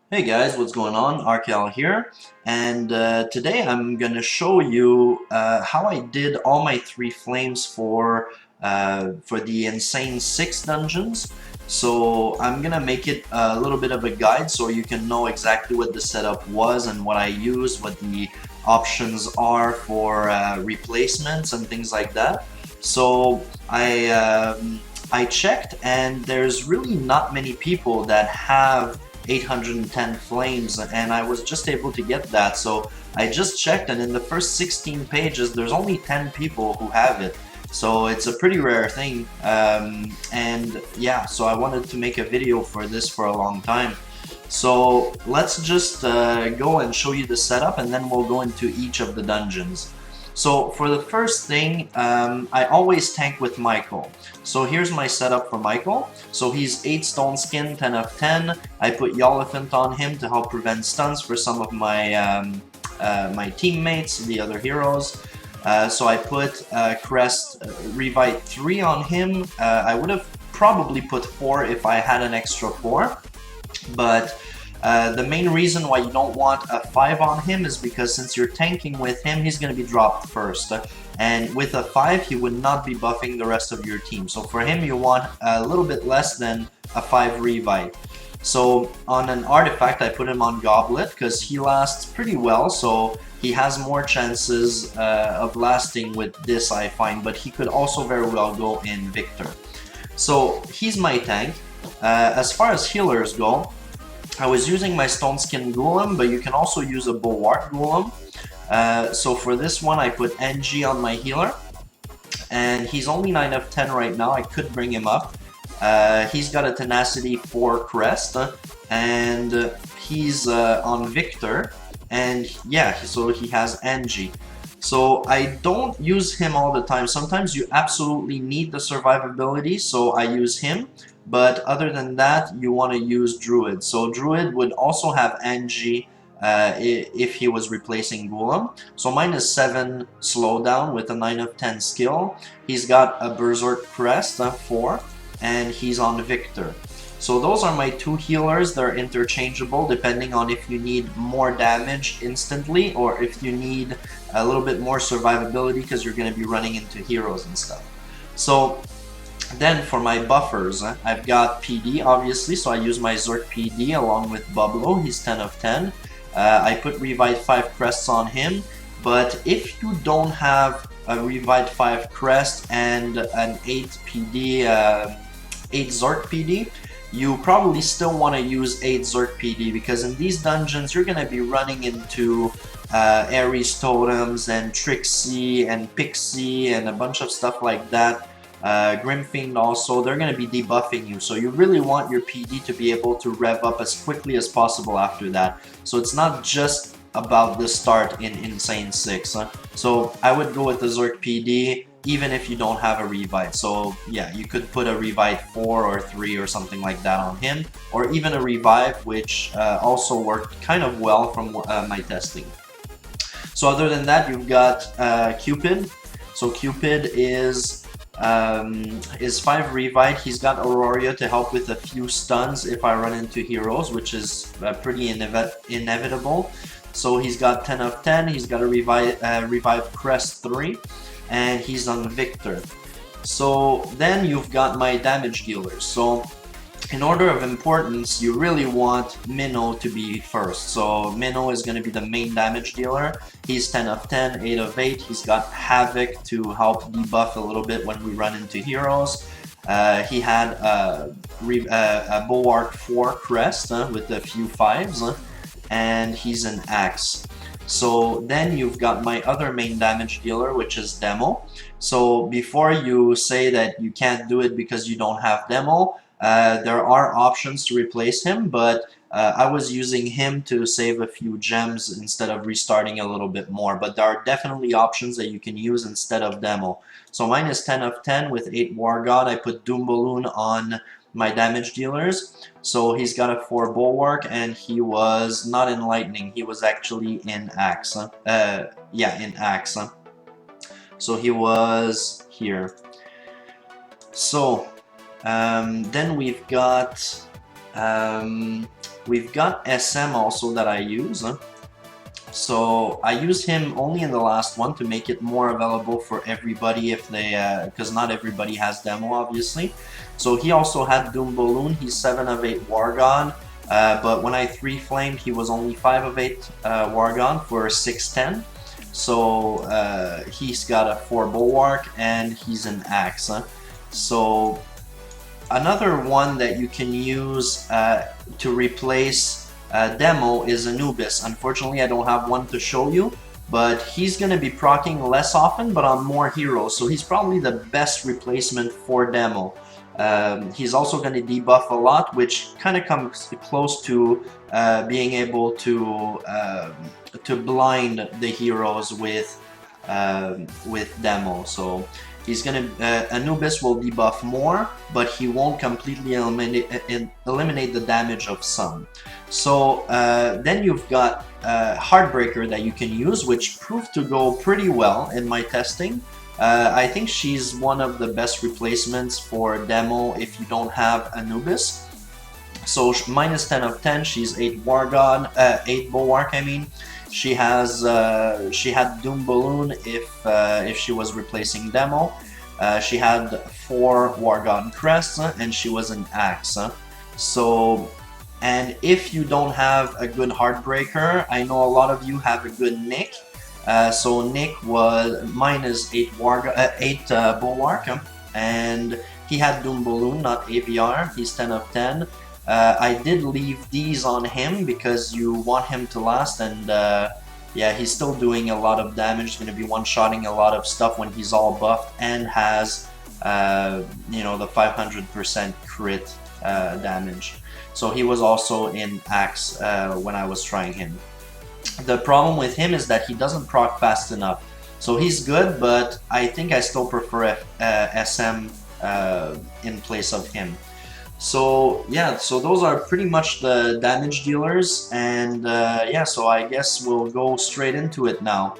Hey guys, what's going on? Arkel here, and today I'm gonna show you how I did all my 3 flames for the Insane 6 dungeons. So I'm gonna make it a little bit of a guide so you can know exactly what the setup was and what I used, what the options are for replacements and things like that. So I checked, and there's really not many people that have 810 flames, and I was just able to get that. So I just checked, and in the first 16 pages there's only 10 people who have it, so it's a pretty rare thing. And yeah, so I wanted to make a video for this for a long time. So let's just go and show you the setup, and then we'll go into each of the dungeons. So for the first thing, I always tank with Michael. So here's my setup for Michael. So he's 8 stone skin, 10 of 10. I put Yolifant on him to help prevent stuns for some of my my teammates, the other heroes. So I put Crest Revite 3 on him. I would have probably put 4 if I had an extra 4, but the main reason why you don't want a 5 on him is because since you're tanking with him, he's going to be dropped first. And with a 5, he would not be buffing the rest of your team. So for him, you want a little bit less than a 5 revive. So on an artifact, I put him on Goblet because he lasts pretty well. So he has more chances of lasting with this, I find. But he could also very well go in Victor. So he's my tank. As far as healers go, I was using my Stone Skin Golem, but you can also use a Bulwark Golem. So for this one, I put NG on my healer, and he's only 9 of 10 right now. I could bring him up. He's got a Tenacity 4 Crest, and he's on Victor, and yeah, so he has NG. So I don't use him all the time. Sometimes you absolutely need the survivability, so I use him. But other than that, you want to use Druid. So Druid would also have NG if he was replacing Golem. So mine is 7 slowdown with a 9 of 10 skill. He's got a Berserk Crest, 4, and he's on Victor. So those are my 2 healers. They're interchangeable depending on if you need more damage instantly or if you need a little bit more survivability because you're going to be running into heroes and stuff. So then for my buffers, I've got PD obviously, so I use my Zerk PD along with Bublo. He's 10 of 10. I put Revive 5 crests on him, but if you don't have a Revive 5 crest and an 8 PD, 8 Zerk PD, you probably still want to use 8 Zerk PD because in these dungeons you're going to be running into Ares Totems and Trixie and Pixie and a bunch of stuff like that. Grimfiend also, they're going to be debuffing you, so you really want your PD to be able to rev up as quickly as possible after that. So it's not just about the start in Insane 6. So I would go with the Zerk PD even if you don't have a revive. So yeah, you could put a revive 4 or 3 or something like that on him, or even a revive, which also worked kind of well from my testing. So other than that, you've got Cupid. So Cupid is 5 revive. He's got Aurora to help with a few stuns if I run into heroes, which is pretty inevitable. So he's got 10 of 10. He's got a revive Crest 3, and he's on Victor. So then you've got my damage dealers. So in order of importance, you really want Minnow to be first. So Minnow is going to be the main damage dealer. He's 10 of 10, 8 of 8. He's got Havoc to help debuff a little bit when we run into heroes. He had a Bulwark 4 crest with a few 5s, and he's an Axe. So then you've got my other main damage dealer, which is Demo. So before you say that you can't do it because you don't have Demo, there are options to replace him, but I was using him to save a few gems instead of restarting a little bit more. But there are definitely options that you can use instead of Demo. So mine is 10 of 10 with 8 War God. I put Doom Balloon on my damage dealers. So he's got a 4 Bulwark, and he was not in Lightning. He was actually in Axe. Yeah, in Axe. So he was here. So then we've got SM also that I use. So I use him only in the last one to make it more available for everybody if they, because not everybody has demo obviously. So he also had Doom Balloon. He's 7 of 8 War God, but when I 3-flamed, he was only 5 of 8 War God for 610. So he's got a 4 Bulwark and he's an Axe. So another one that you can use to replace Demo is Anubis. Unfortunately, I don't have one to show you, but he's going to be proccing less often, but on more heroes. So he's probably the best replacement for Demo. He's also going to debuff a lot, which kind of comes close to being able to blind the heroes with Demo. So he's gonna Anubis will debuff more, but he won't completely eliminate the damage of some. So then you've got Heartbreaker that you can use, which proved to go pretty well in my testing. I think she's one of the best replacements for Demo if you don't have Anubis. So minus 10 of 10, she's 8 War God, 8 Bulwark I mean. She had Doom Balloon if she was replacing Demo. She had 4 War God Crests and she was an Axe. So, and if you don't have a good Heartbreaker, I know a lot of you have a good Nick. So Nick was minus 8 Bulwark, and he had Doom Balloon, not AVR. He's 10 of 10. I did leave these on him because you want him to last, and yeah, he's still doing a lot of damage. He's going to be one-shotting a lot of stuff when he's all buffed and has, you know, the 500% crit damage. So he was also in Axe when I was trying him. The problem with him is that he doesn't proc fast enough. So he's good, but I think I still prefer SM in place of him. So yeah, so those are pretty much the damage dealers, and yeah, so I guess we'll go straight into it now.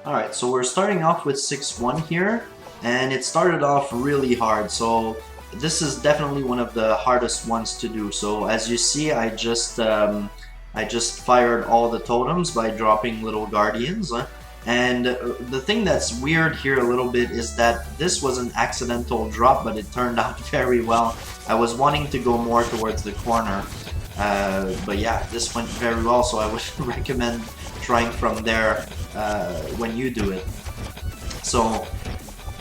Alright, so we're starting off with 6-1 here, and it started off really hard, so this is definitely one of the hardest ones to do. So as you see, I just fired all the totems by dropping little guardians. And the thing that's weird here a little bit is that this was an accidental drop, but it turned out very well. I was wanting to go more towards the corner, but yeah, this went very well, so I would recommend trying from there when you do it. So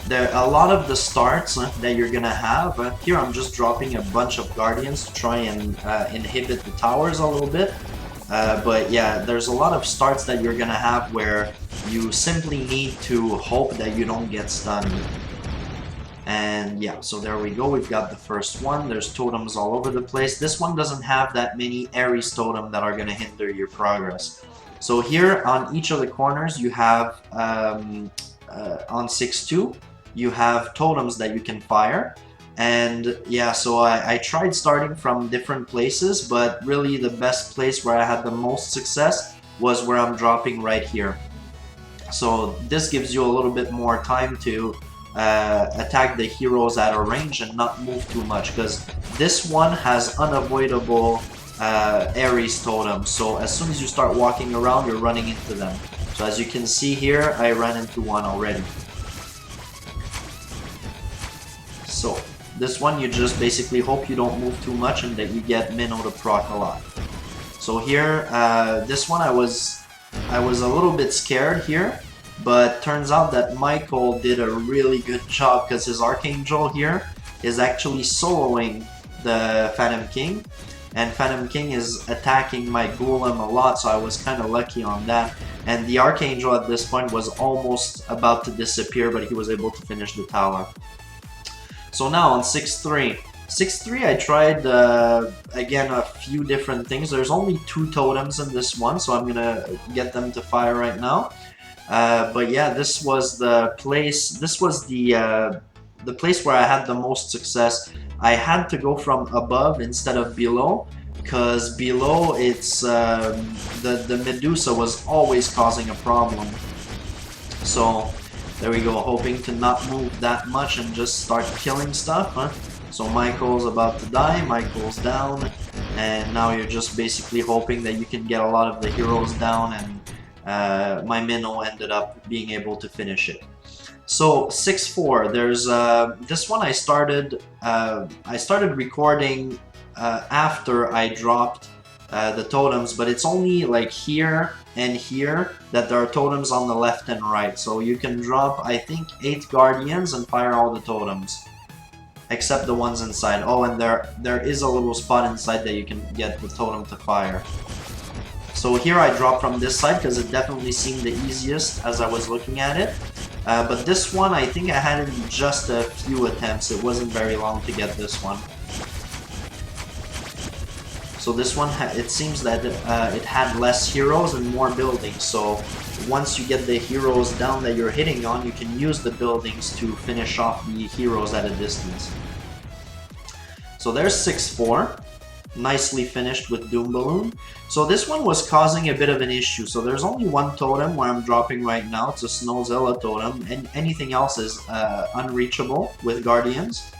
there are a lot of the starts that you're gonna have. Here I'm just dropping a bunch of guardians to try and inhibit the towers a little bit. But yeah, there's a lot of starts that you're gonna have where you simply need to hope that you don't get stunned. And yeah, so there we go, we've got the first one. There's totems all over the place. This one doesn't have that many Ares totem that are gonna hinder your progress. So here on each of the corners you have, on 6-2, you have totems that you can fire. And yeah, so I tried starting from different places, but really the best place where I had the most success was where I'm dropping right here. So this gives you a little bit more time to attack the heroes at a range and not move too much, because this one has unavoidable Ares totems. So as soon as you start walking around, you're running into them. So as you can see here, I ran into one already. So this one, you just basically hope you don't move too much and that you get Minnow to proc a lot. So here, this one I was a little bit scared here, but turns out that Michael did a really good job because his Archangel here is actually soloing the Phantom King, and Phantom King is attacking my Golem a lot, so I was kind of lucky on that. And the Archangel at this point was almost about to disappear, but he was able to finish the tower. So now on 6-3. 6-3 I tried, again, a few different things. There's only 2 totems in this one, so I'm gonna get them to fire right now. But yeah, this was the place, the place where I had the most success. I had to go from above instead of below, because below it's the Medusa was always causing a problem. So there we go, hoping to not move that much and just start killing stuff, huh? So Michael's about to die, Michael's down, and now you're just basically hoping that you can get a lot of the heroes down, and my minnow ended up being able to finish it. So 6-4, there's this one I started recording after I dropped the totems, but it's only like here and here that there are totems on the left and right. So you can drop, I think, 8 guardians and fire all the totems, except the ones inside. Oh, and there is a little spot inside that you can get the totem to fire. So here I dropped from this side because it definitely seemed the easiest as I was looking at it. But this one, I think I had it in just a few attempts. It wasn't very long to get this one. So this one, it seems that it had less heroes and more buildings. So once you get the heroes down that you're hitting on, you can use the buildings to finish off the heroes at a distance. So there's 6-4. Nicely finished with Doom Balloon. So this one was causing a bit of an issue. So there's only one totem where I'm dropping right now. It's a Snowzilla totem, and anything else is unreachable with Guardians.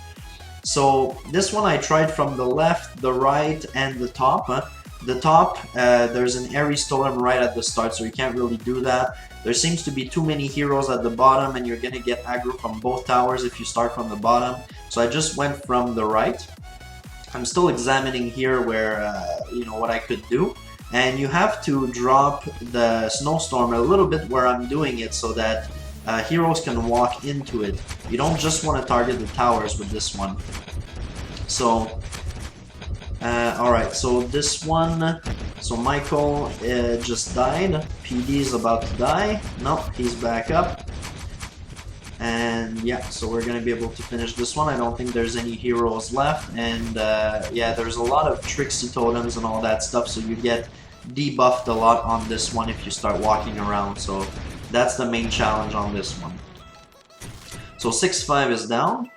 So this one I tried from the left, the right, and the top. The top, there's an Ares totem right at the start, so you can't really do that. There seems to be too many heroes at the bottom, and you're gonna get aggro from both towers if you start from the bottom. So I just went from the right. I'm still examining here where, you know, what I could do. And you have to drop the Snowstorm a little bit where I'm doing it so that heroes can walk into it. You don't just want to target the towers with this one. So, alright, so this one, so Michael just died. PD is about to die. Nope, he's back up. And yeah, so we're gonna be able to finish this one. I don't think there's any heroes left, and yeah, there's a lot of Trixie totems and all that stuff, so you get debuffed a lot on this one if you start walking around, so that's the main challenge on this one. So 6-5 is down.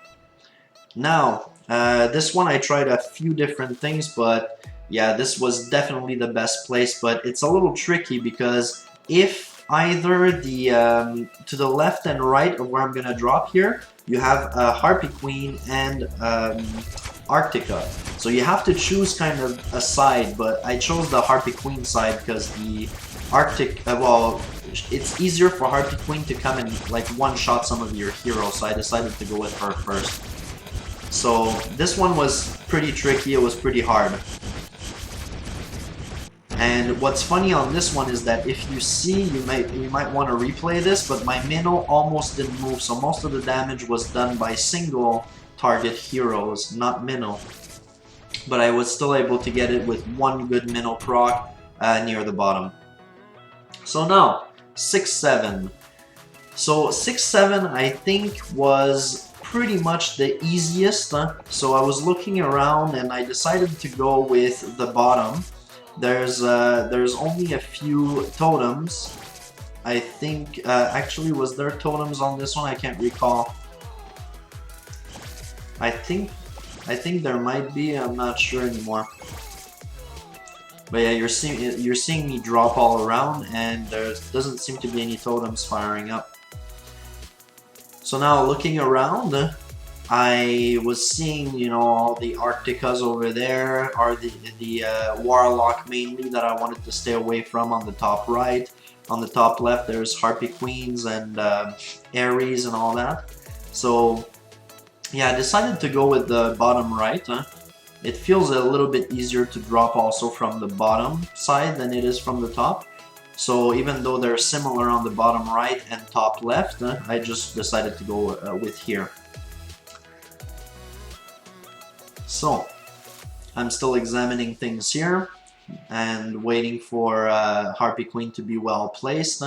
Now, this one I tried a few different things, but yeah, this was definitely the best place, but it's a little tricky because if either the to the left and right of where I'm gonna drop here, you have Harpy Queen and Arctica. So you have to choose kind of a side, but I chose the Harpy Queen side because the Arctic, well, it's easier for Harpy Queen to come and like one-shot some of your heroes, so I decided to go with her first. So this one was pretty tricky, it was pretty hard. And what's funny on this one is that if you see, you might want to replay this, but my minnow almost didn't move, so most of the damage was done by single target heroes, not minnow. But I was still able to get it with one good minnow proc near the bottom. So now, 6-7. So 6-7 I think was pretty much the easiest. So I was looking around and I decided to go with the bottom. There's only a few totems. I think, actually, was there totems on this one? I can't recall. I think there might be. I'm not sure anymore. But yeah, you're seeing me drop all around, and there doesn't seem to be any totems firing up. So now looking around, I was seeing, you know, all the Arcticas over there, or the Warlock mainly that I wanted to stay away from on the top right. On the top left, there's Harpy Queens and Ares and all that. So yeah, I decided to go with the bottom right. It feels a little bit easier to drop also from the bottom side than it is from the top. So even though they're similar on the bottom right and top left, I just decided to go with here. So, I'm still examining things here and waiting for Harpy Queen to be well placed.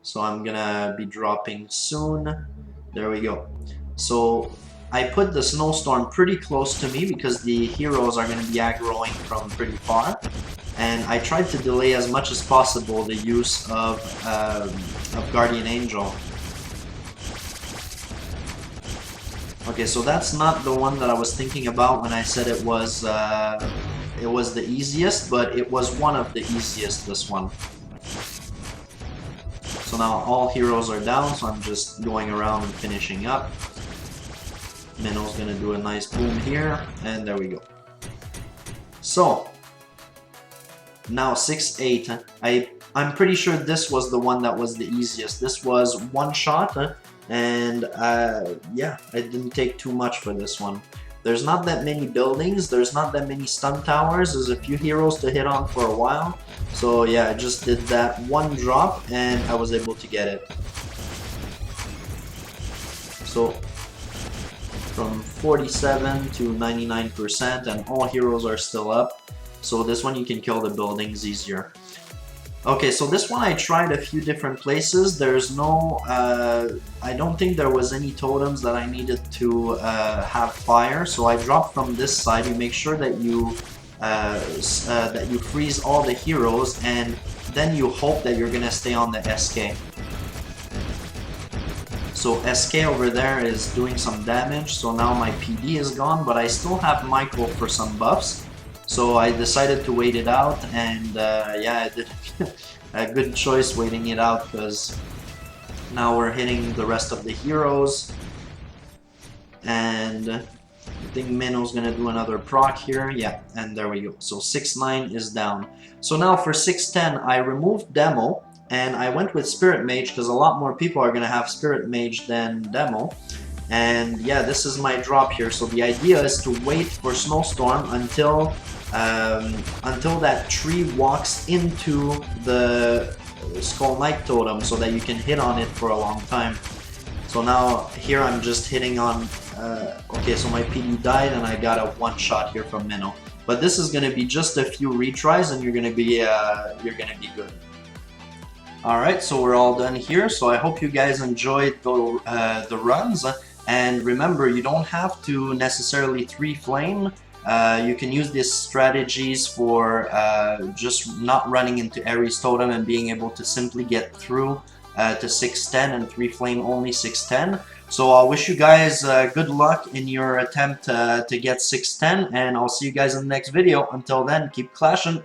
So I'm gonna be dropping soon. There we go. So I put the Snowstorm pretty close to me because the heroes are gonna be aggroing from pretty far. And I tried to delay as much as possible the use of Guardian Angel. Okay, so that's not the one that I was thinking about when I said it was it was the easiest, but it was one of the easiest, this one. So now all heroes are down, so I'm just going around and finishing up. Minnow's gonna do a nice boom here, and there we go. So now 6-8. I'm pretty sure this was the one that was the easiest. This was one shot, and yeah, I didn't take too much for this one. There's not that many buildings, there's not that many stun towers, there's a few heroes to hit on for a while. So yeah, I just did that one drop and I was able to get it. So from 47 to 99%, and all heroes are still up. So this one you can kill the buildings easier. Okay, so this one I tried a few different places. There's no, I don't think there was any totems that I needed to have fire. So I dropped from this side. You make sure that you freeze all the heroes, and then you hope that you're gonna stay on the SK. So SK over there is doing some damage. So now my PD is gone, but I still have Michael for some buffs. So I decided to wait it out, and yeah, I did a good choice waiting it out, because now we're hitting the rest of the heroes, and I think Minnow's gonna do another proc here. Yeah, and there we go. So 6-9 is down. So now for 6-10, I removed Demo, and I went with Spirit Mage, because a lot more people are gonna have Spirit Mage than Demo. And yeah, this is my drop here. So the idea is to wait for Snowstorm until that tree walks into the Skull Knight totem, so that you can hit on it for a long time. So now here I'm just hitting on. Okay, so my PD died, and I got a one shot here from Minnow. But this is going to be just a few retries, and you're going to be good. Alright, so we're all done here. So I hope you guys enjoyed the runs. And remember, you don't have to necessarily 3-flame. You can use these strategies for just not running into Ares Totem and being able to simply get through to 6-10 and 3-flame only 6-10. So I wish you guys good luck in your attempt to get 6-10, and I'll see you guys in the next video. Until then, keep clashing.